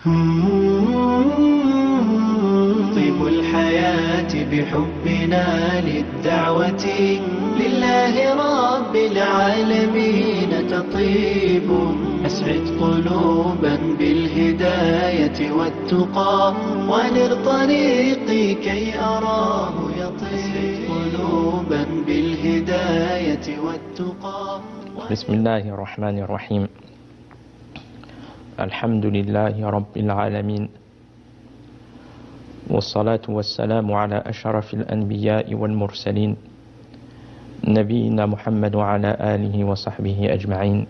طيب الحياة بحبنا للدعوة لله رب العالمين تطيب. أسعد قلوبا بالهداية والتقى ونر طريقي كي أراه يطيب. قلوبا بالهداية والتقى. بسم الله الرحمن الرحيم. الحمد لله رب العالمين، والصلاة والسلام على أشرف الأنبياء والمرسلين نبينا محمد وعلى آله وصحبه أجمعين.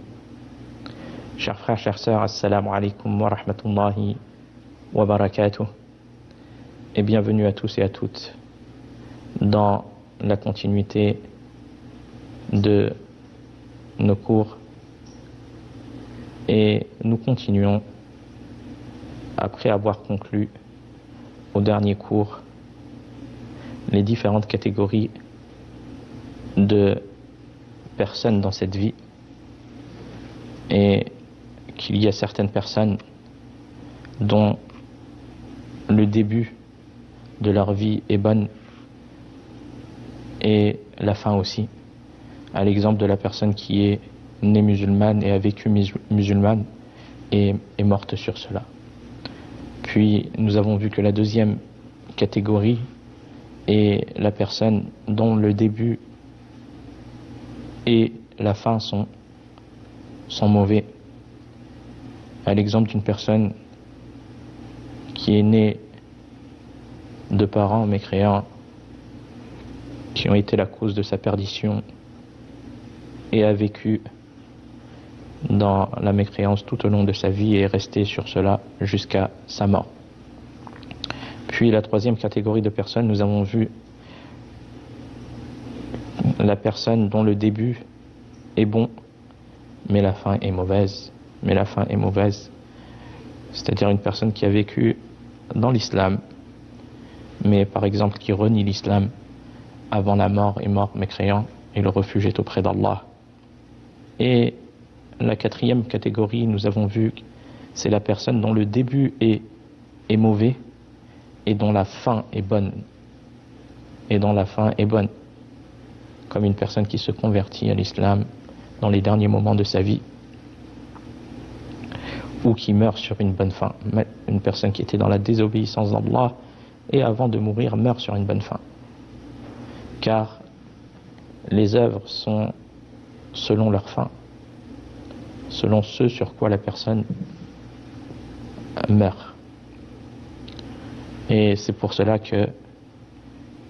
Chers frères, chères sœurs, assalamu alaikum wa rahmatullahi wa barakatuh, et bienvenue à tous et à toutes dans la continuité de nos cours. Et nous continuons, après avoir conclu au dernier cours les différentes catégories de personnes dans cette vie, et qu'il y a certaines personnes dont le début de leur vie est bonne et la fin aussi, à l'exemple de la personne qui est née musulmane et a vécu musulmane et est morte sur cela. Puis nous avons vu que la deuxième catégorie est la personne dont le début et la fin sont mauvais, à l'exemple d'une personne qui est née de parents mécréants qui ont été la cause de sa perdition et a vécu dans la mécréance tout au long de sa vie et est resté sur cela jusqu'à sa mort. Puis la troisième catégorie de personnes, nous avons vu la personne dont le début est bon mais la fin est mauvaise. C'est-à-dire une personne qui a vécu dans l'islam, mais par exemple qui renie l'islam avant la mort, est mort mécréant et le refuge est auprès d'Allah. Et la quatrième catégorie, nous avons vu, c'est la personne dont le début est mauvais et dont la fin est bonne. Comme une personne qui se convertit à l'islam dans les derniers moments de sa vie, ou qui meurt sur une bonne fin. Une personne qui était dans la désobéissance d'Allah et avant de mourir meurt sur une bonne fin. Car les œuvres sont selon leur fin, selon ce sur quoi la personne meurt. Et c'est pour cela que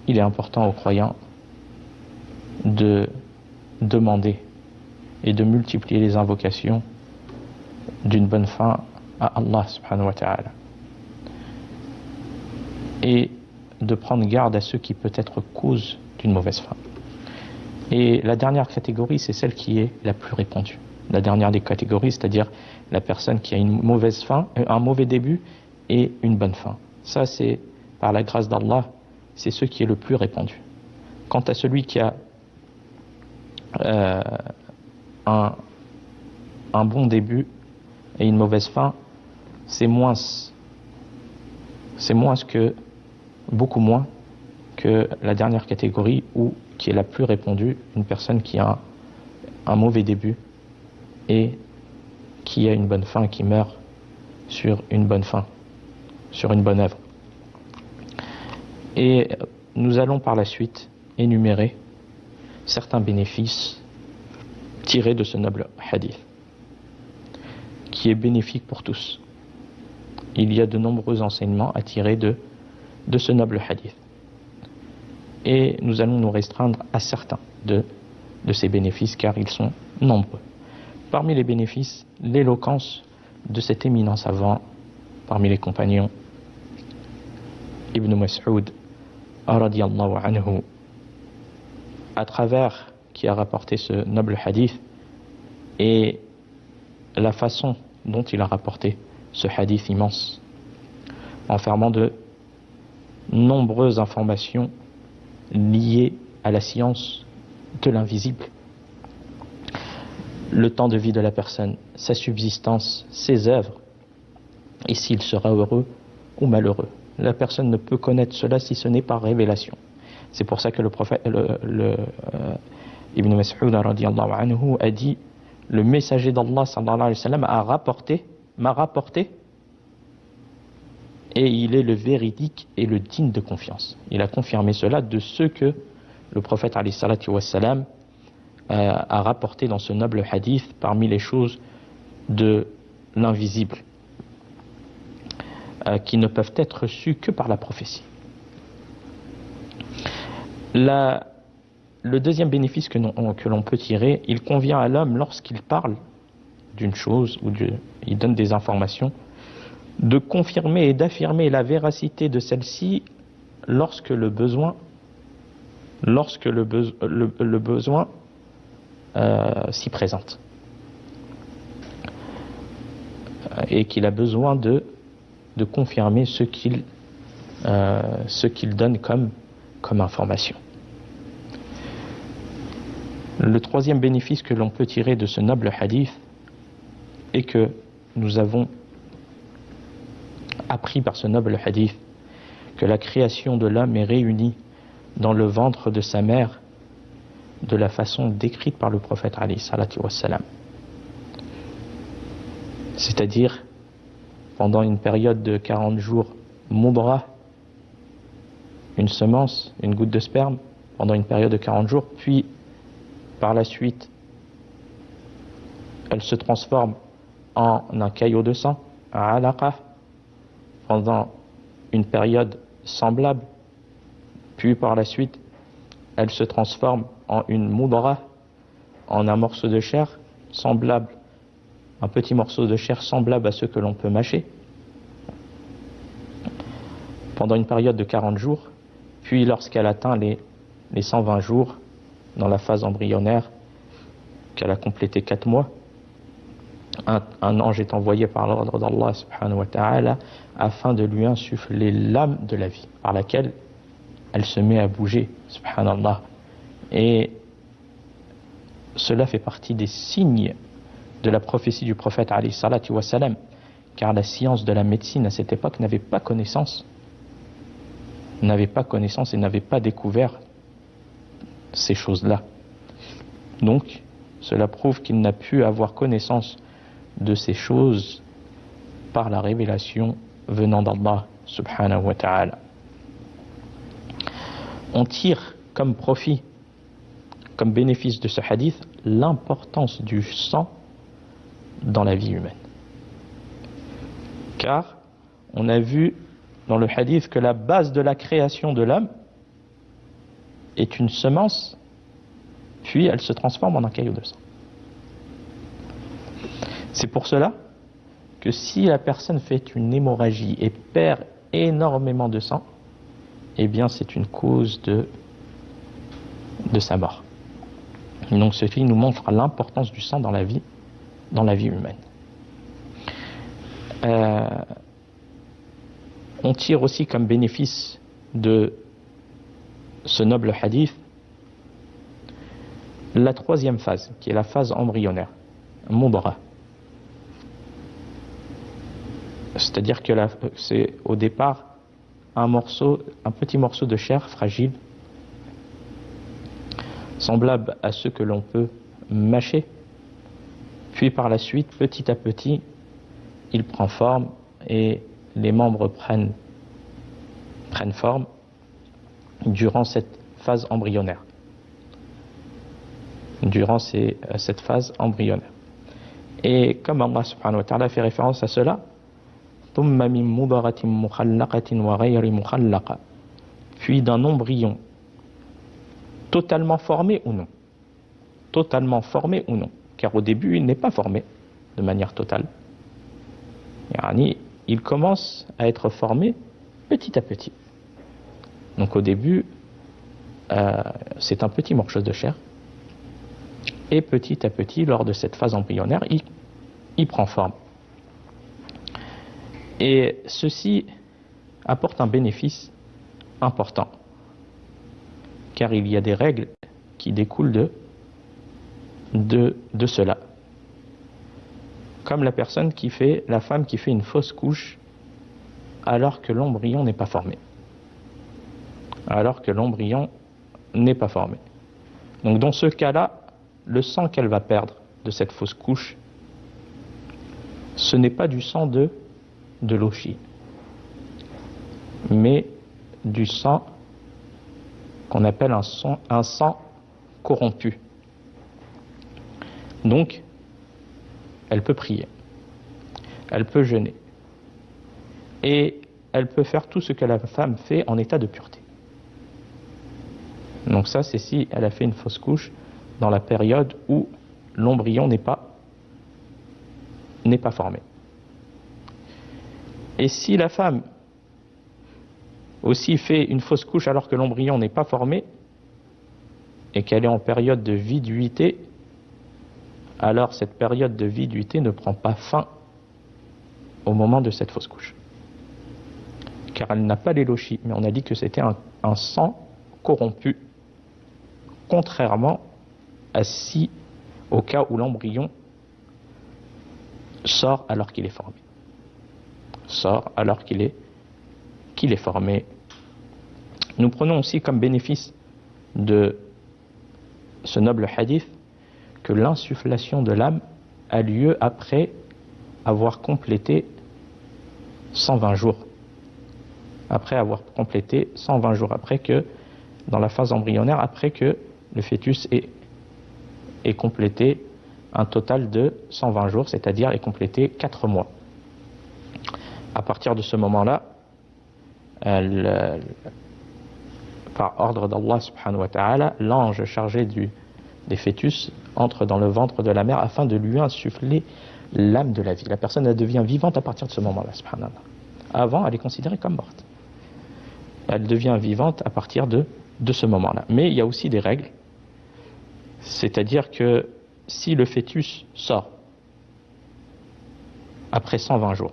il est important aux croyants de demander et de multiplier les invocations d'une bonne fin à Allah subhanahu wa ta'ala, et de prendre garde à ceux qui peut être cause d'une mauvaise fin. Et la dernière catégorie, c'est celle qui est la plus répandue. La dernière des catégories, c'est-à-dire la personne qui a une mauvaise fin, un mauvais début et une bonne fin. Ça, c'est par la grâce d'Allah, c'est ce qui est le plus répandu. Quant à celui qui a un bon début et une mauvaise fin, beaucoup moins que la dernière catégorie, ou qui est la plus répandue, une personne qui a un mauvais début et qui a une bonne fin, qui meurt sur une bonne fin, sur une bonne œuvre. Et nous allons par la suite énumérer certains bénéfices tirés de ce noble hadith, qui est bénéfique pour tous. Il y a de nombreux enseignements à tirer de ce noble hadith. Et nous allons nous restreindre à certains de ces bénéfices, car ils sont nombreux. Parmi les bénéfices, l'éloquence de cet éminent savant parmi les compagnons, Ibn Mas'ud radiyallahu anhu, à travers qui a rapporté ce noble hadith, et la façon dont il a rapporté ce hadith immense, enfermant de nombreuses informations liées à la science de l'invisible, le temps de vie de la personne, sa subsistance, ses œuvres, et s'il sera heureux ou malheureux. La personne ne peut connaître cela si ce n'est par révélation. C'est pour ça que le prophète Ibn Mas'ud radiyallahu anhu a dit: le messager d'Allah sallallahu alayhi wa sallam m'a rapporté, et il est le véridique et le digne de confiance. Il a confirmé cela de ce que le prophète alayhi salatu wa salam a rapporté dans ce noble hadith parmi les choses de l'invisible qui ne peuvent être reçues que par la prophétie. Le deuxième bénéfice que l'on peut tirer, il convient à l'homme lorsqu'il parle d'une chose ou il donne des informations, de confirmer et d'affirmer la véracité de celle-ci lorsque le besoin s'y présente et qu'il a besoin de confirmer ce qu'il donne comme information. Le troisième bénéfice que l'on peut tirer de ce noble hadith est que nous avons appris par ce noble hadith que la création de l'homme est réunie dans le ventre de sa mère de la façon décrite par le prophète alayhi salatu wassalam. C'est-à-dire pendant une période de 40 jours, mudra, une semence, une goutte de sperme, pendant une période de 40 jours, puis par la suite, elle se transforme en un caillot de sang, un alaqa, pendant une période semblable, puis par la suite, elle se transforme en une mudra, en un morceau de chair semblable, un petit morceau de chair semblable à ceux que l'on peut mâcher, pendant une période de 40 jours, puis lorsqu'elle atteint les 120 jours, dans la phase embryonnaire, qu'elle a complété 4 mois, un ange est envoyé par l'ordre d'Allah subhanahu wa ta'ala afin de lui insuffler l'âme de la vie, par laquelle elle se met à bouger, subhanallah. Et cela fait partie des signes de la prophétie du prophète alayhi salatu wa salam, car la science de la médecine à cette époque n'avait pas connaissance et n'avait pas découvert ces choses-là. Donc, cela prouve qu'il n'a pu avoir connaissance de ces choses par la révélation venant d'Allah subhanahu wa ta'ala. On tire comme profit, comme bénéfice de ce hadith, l'importance du sang dans la vie humaine. Car on a vu dans le hadith que la base de la création de l'homme est une semence, puis elle se transforme en un caillot de sang. C'est pour cela que si la personne fait une hémorragie et perd énormément de sang, eh bien c'est une cause de sa mort. Donc ceci nous montre l'importance du sang dans la vie humaine. On tire aussi comme bénéfice de ce noble hadith la troisième phase, qui est la phase embryonnaire, mudra. C'est-à-dire que c'est au départ un petit morceau de chair fragile, semblable à ceux que l'on peut mâcher, puis par la suite, petit à petit, il prend forme et les membres prennent forme durant cette phase embryonnaire. Cette phase embryonnaire. Et comme Allah subhanahu wa ta'ala fait référence à cela, puis d'un embryon totalement formé ou non, car au début il n'est pas formé de manière totale. Il commence à être formé petit à petit. Donc au début, c'est un petit morceau de chair, et petit à petit, lors de cette phase embryonnaire, il prend forme. Et ceci apporte un bénéfice important, car il y a des règles qui découlent de cela. Comme la femme qui fait une fausse couche alors que l'embryon n'est pas formé. Alors que l'embryon n'est pas formé. Donc dans ce cas-là, le sang qu'elle va perdre de cette fausse couche, ce n'est pas du sang de l'oshi, mais du sang qu'on appelle un sang corrompu. Donc, elle peut prier, elle peut jeûner, et elle peut faire tout ce que la femme fait en état de pureté. Donc ça, c'est si elle a fait une fausse couche dans la période où l'embryon n'est pas formé. Et si la femme aussi fait une fausse couche alors que l'embryon n'est pas formé et qu'elle est en période de viduité, alors cette période de viduité ne prend pas fin au moment de cette fausse couche. Car elle n'a pas l'élochi, mais on a dit que c'était un sang corrompu, contrairement au cas où l'embryon sort alors qu'il est formé. Sort alors qu'il est formé. Nous prenons aussi comme bénéfice de ce noble hadith que l'insufflation de l'âme a lieu après avoir complété 120 jours. Après avoir complété 120 jours, après que, dans la phase embryonnaire, après que le fœtus ait complété un total de 120 jours, c'est-à-dire ait complété 4 mois. À partir de ce moment-là, par ordre d'Allah subhanahu wa ta'ala, l'ange chargé des fœtus entre dans le ventre de la mère afin de lui insuffler l'âme de la vie. La personne, elle devient vivante à partir de ce moment-là, subhanallah. Avant, elle est considérée comme morte. Elle devient vivante à partir de ce moment-là. Mais il y a aussi des règles, c'est-à-dire que si le fœtus sort après 120 jours,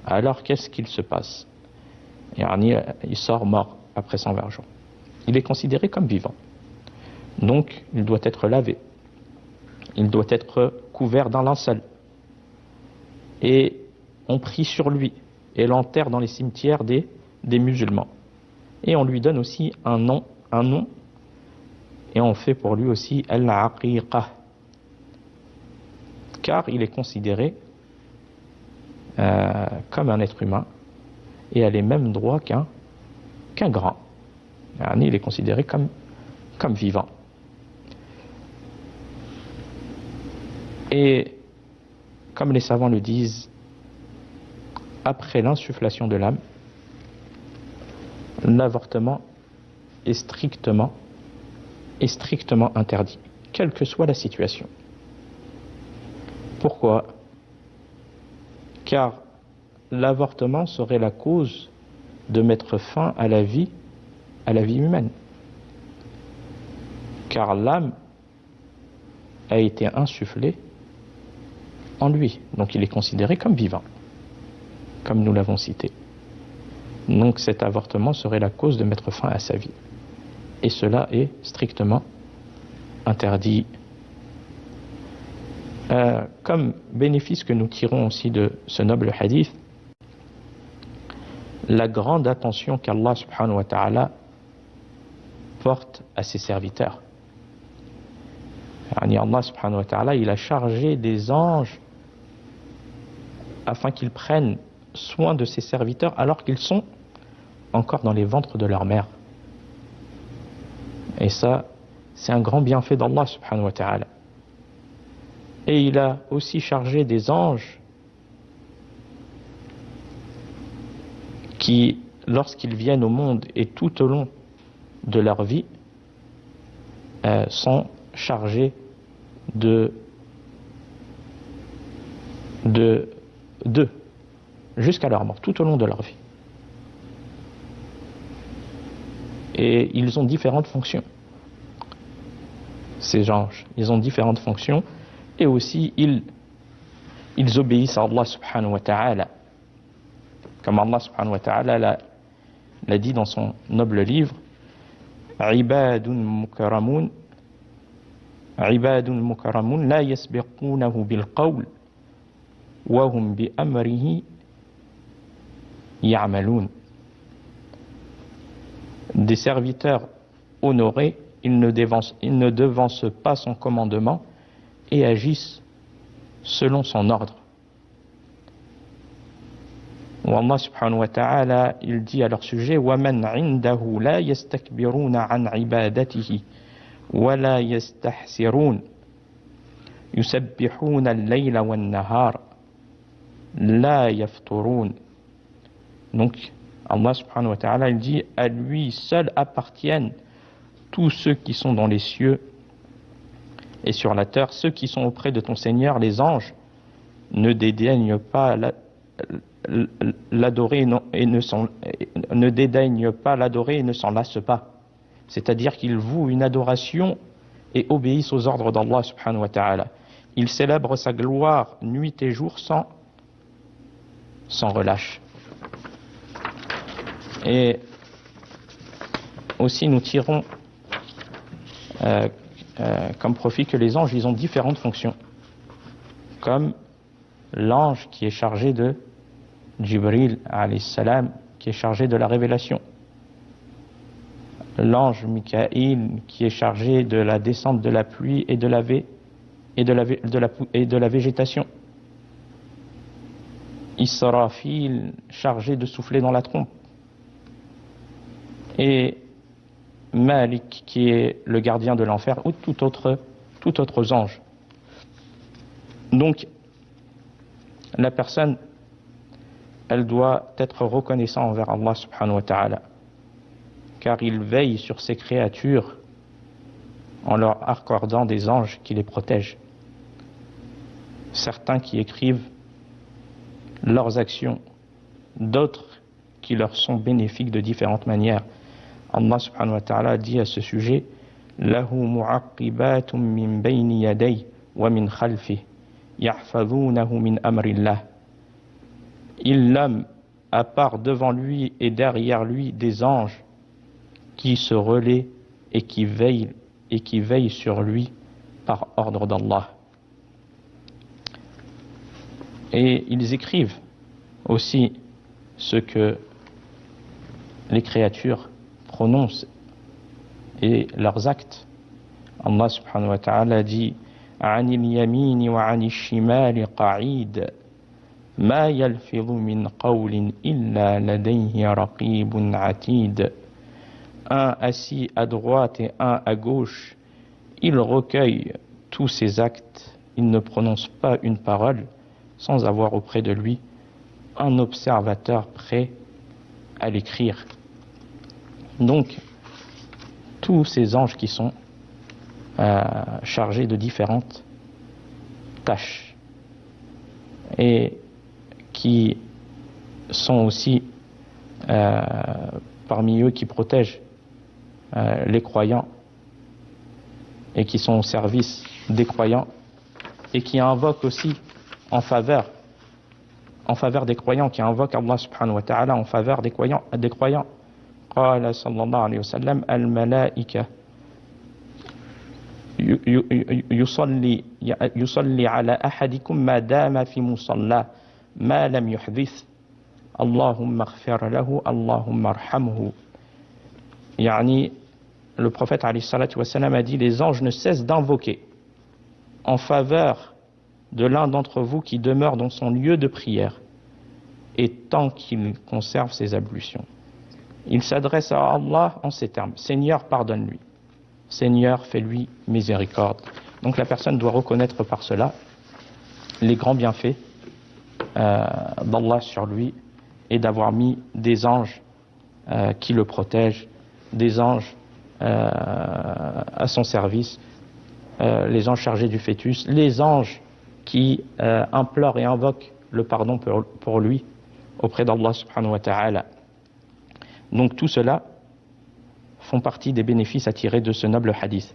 alors qu'est-ce qu'il se passe? Il sort mort après 120 jours. Il est considéré comme vivant. Donc, il doit être lavé. Il doit être couvert d'un linceul. Et on prie sur lui et l'enterre dans les cimetières des musulmans. Et on lui donne aussi un nom, et on fait pour lui aussi al-aqiqah, car il est considéré comme un être humain et a les mêmes droits qu'un grand. Il est considéré comme vivant. Et comme les savants le disent, après l'insufflation de l'âme, l'avortement est strictement interdit, quelle que soit la situation. Pourquoi? Car l'avortement serait la cause de mettre fin à la vie humaine. Car l'âme a été insufflée en lui, donc il est considéré comme vivant, comme nous l'avons cité. Donc cet avortement serait la cause de mettre fin à sa vie. Et cela est strictement interdit. Comme bénéfice que nous tirons aussi de ce noble hadith, la grande attention qu'Allah subhanahu wa ta'ala porte à ses serviteurs. Allah subhanahu wa ta'ala, il a chargé des anges afin qu'ils prennent soin de ses serviteurs alors qu'ils sont encore dans les ventres de leur mère. Et ça, c'est un grand bienfait d'Allah subhanahu wa ta'ala. Et il a aussi chargé des anges qui, lorsqu'ils viennent au monde et tout au long de leur vie, sont chargés d'eux jusqu'à leur mort, tout au long de leur vie. Et ils ont différentes fonctions. Ces anges, ils ont différentes fonctions et aussi ils obéissent à Allah subhanahu wa ta'ala. Comme Allah subhanahu wa ta'ala l'a dit dans son noble livre, Ibadun mukarramun عباد مكرمون لا يسبقونه بالقول وهم بأمره يعملون. Des serviteurs honorés, ils ne devancent pas son commandement et agissent selon son ordre. Allah subhanahu wa ta'ala, il dit à leur sujet وَمَنْ عِنْدَهُ لَا يَسْتَكْبِرُونَ عَنْ عِبَادَتِهِ وَلَا يَسْتَحْسِرُونَ يُسَبِّحُونَ اللَّيْلَ وَالنَّهَارَ لَا يَفْتُرُونَ. Donc Allah subhanahu wa ta'ala, il dit à lui seul appartiennent tous ceux qui sont dans les cieux et sur la terre, ceux qui sont auprès de ton Seigneur, les anges, ne dédaignent pas l'adorer et ne s'en lassent pas. C'est-à-dire qu'ils vouent une adoration et obéissent aux ordres d'Allah subhanahu wa ta'ala. Ils célèbrent sa gloire nuit et jour sans relâche. Et aussi nous tirons comme profit que les anges, ils ont différentes fonctions. Comme l'ange qui est chargé de Jibril alayhi salam, qui est chargé de la révélation. L'ange Mikaïl qui est chargé de la descente de la pluie et de la végétation. Israfil chargé de souffler dans la trompe. Et Malik qui est le gardien de l'enfer, ou tout autre ange. Donc la personne, elle doit être reconnaissante envers Allah subhanahu wa ta'ala, car il veille sur ses créatures en leur accordant des anges qui les protègent. Certains qui écrivent leurs actions, d'autres qui leur sont bénéfiques de différentes manières. Allah subhanahu wa ta'ala dit à ce sujet lahu mu'aqibatun min bayni yadayhi wa min khalfihi yahfazunahu min amrillah. Il l'homme à part devant lui et derrière lui des anges qui se relaient et qui veillent sur lui par ordre d'Allah. Et ils écrivent aussi ce que les créatures prononcent et leurs actes. Allah subhanahu wa ta'ala dit عن اليمين وعن الشمال قعيد ما يلفظ من قول إلا لديه رقيب عتيد. Un assis à droite et un à gauche, il recueille tous ses actes, il ne prononce pas une parole sans avoir auprès de lui un observateur prêt à l'écrire. Donc, tous ces anges qui sont chargés de différentes tâches et qui sont aussi parmi eux qui protègent les croyants et qui sont au service des croyants et qui invoquent aussi en faveur des croyants, qui invoquent Allah subhanahu wa ta'ala en faveur des croyants. قال صلى الله عليه وسلم الملائكة يصلي على أحدكم ما دام في مصلاه ما لم يحدث اللهم اغفر له اللهم ارحمه. يعني le prophète alayhi salatu wa salam a dit les anges ne cessent d'invoquer en faveur de l'un d'entre vous qui demeure dans son lieu de prière et tant qu'il conserve ses ablutions. Il s'adresse à Allah en ces termes: Seigneur, pardonne-lui. Seigneur, fais-lui miséricorde. Donc la personne doit reconnaître par cela les grands bienfaits d'Allah sur lui et d'avoir mis des anges qui le protègent, des anges à son service, les anges chargés du fœtus, les anges qui implorent et invoquent le pardon pour lui auprès d'Allah subhanahu wa ta'ala. Donc tout cela font partie des bénéfices à tirer de ce noble hadith.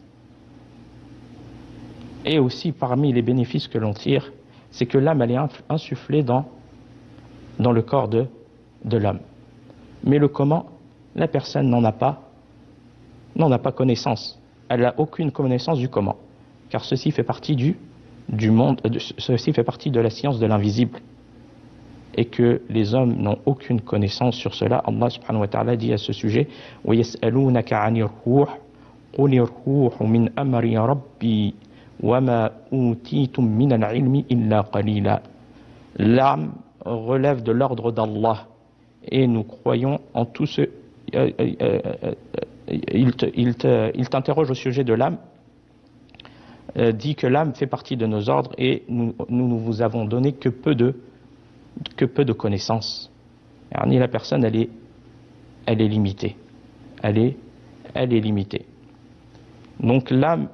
Et aussi parmi les bénéfices que l'on tire, c'est que l'âme elle est insufflée dans le corps de l'homme. Mais le comment, la personne n'en a pas connaissance. Elle n'a aucune connaissance du comment. car ceci fait partie du monde, ceci fait partie de la science de l'invisible, et que les hommes n'ont aucune connaissance sur cela. Allah subhanahu wa ta'ala dit à ce sujet: وَيَسْأَلُونَكَ عَنِ الرُّوحِ قُلِ الرُّوحُ مِنْ أَمْرِ رَبِّي وَمَا أُوتِيتُم مِنَ الْعِلْمِ إِلَّا قَلِيلًا. L'âme relève de l'ordre d'Allah, et nous croyons en tout ce... il t'interroge au sujet de l'âme, dit que l'âme fait partie de nos ordres, et nous vous avons donné que peu de connaissances. Yani la personne, elle est limitée. Elle est limitée. Donc l'âme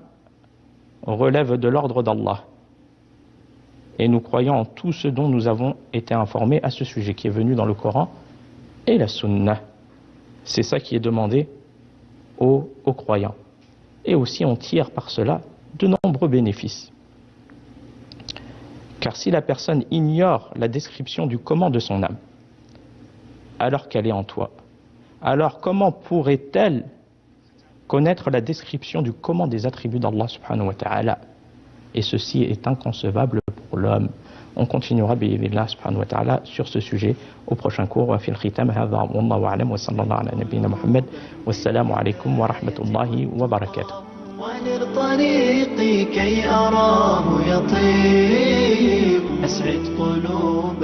relève de l'ordre d'Allah. Et nous croyons en tout ce dont nous avons été informés à ce sujet, qui est venu dans le Coran et la Sunna. C'est ça qui est demandé aux croyants. Et aussi on tire par cela de nombreux bénéfices. Car si la personne ignore la description du comment de son âme, alors qu'elle est en toi, alors comment pourrait-elle connaître la description du comment des attributs d'Allah subhanahu wa ta'ala? Et ceci est inconcevable pour l'homme. On continuera bi'idhnillah subhanahu wa ta'ala sur ce sujet au prochain cours. Wa fil khitam hadha wallahu a'lam wa sallallahu ala nabiyyina Muhammad wassalamu alaykum wa rahmatullahi wa barakatuh. وانر طريقي كي أراه يطيب أسعد قلوب